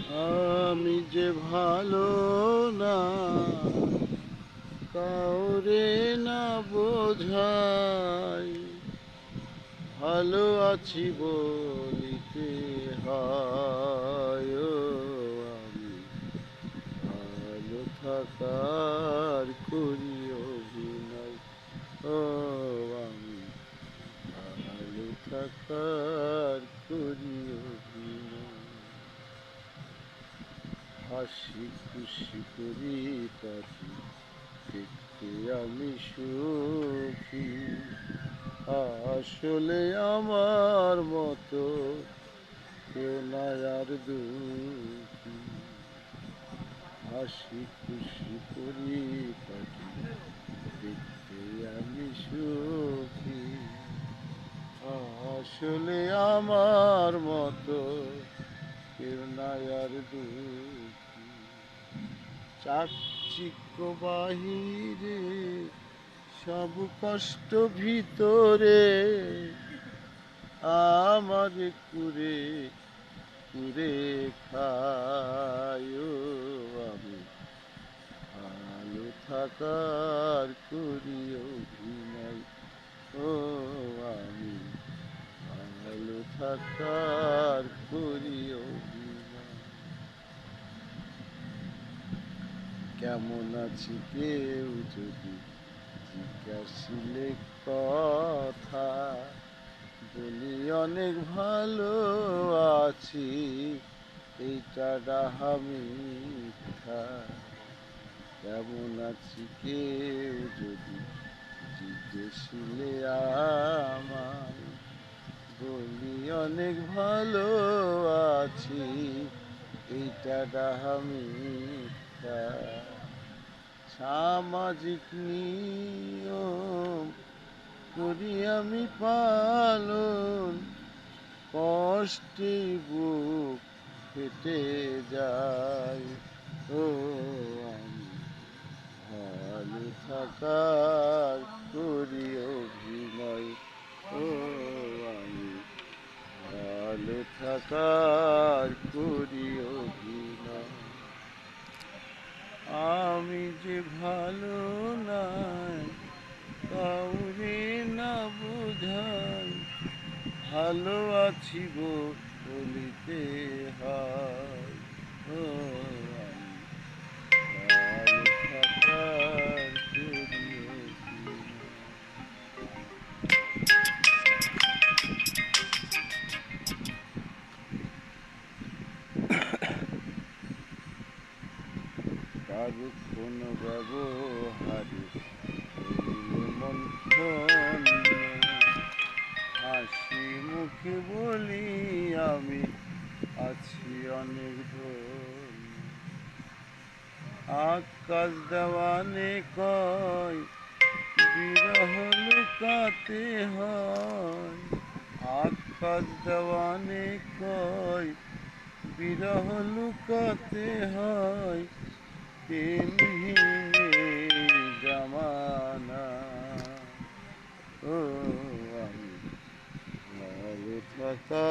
আমি যে ভালো না কাউরে না বোঝাই, ভালো আছি বলিতে হয়। ও আমি ভালো থাকার করি অভিনয়। ও আমি ভালো থাকার করি অভিনয়। হাসি খুশি করি তাকে দেখতে আমি সুখী, আসলে আমার মতো কেউ নাই আর দুঃখী। হাসি খুশি করি তাকে দেখতে আমি সুখী, আসলে আমার মতো কেউ নাই আর দুঃখী। চাকচিক্য বাহিরে সব কষ্ট ভিতরে, আমার কুরে কুরে খায়। ও আমি ভালো থাকার করি অভিনয়। ও আমি ভালো থাকার করি অভিনয়। কেমন আছি কেউ যদি জিজ্ঞাসিলে কথা, বলি অনেক ভালো আছি, এইটা ডাহা মিথ্যা। কেমন আছি কেউ যদি জিজ্ঞেসিলে আমায়, বলি অনেক ভালো আছি, এইটা ডাহা মিথ্যা। সামাজিক নিয়ম করি আমি পালন, কষ্টে বুক ফেটে যায়। ও আমি ভালো থাকার করি অভিনয়। ও আমি ভালো থাকার করি অভিনয়। আমি যে ভালো নাই কাউরে না বোঝাই, ভালো আছি বলিতে হয়। ও আমি ভালো থাকার করি অভিনয়। কারো কোনো ব্যবহারে হইলে মন ক্ষুণ্ণ, হাসি মুখে বলি আমি আছি অনেক ধন্য। আকাশ দেওয়ানে কয় বিরহ লুকাতে হয়, আকাশ দেওয়ানে কয় বিরহ লুকাতে হয়, প্রেমহীন জামানা। ও আমি ভালো থাকা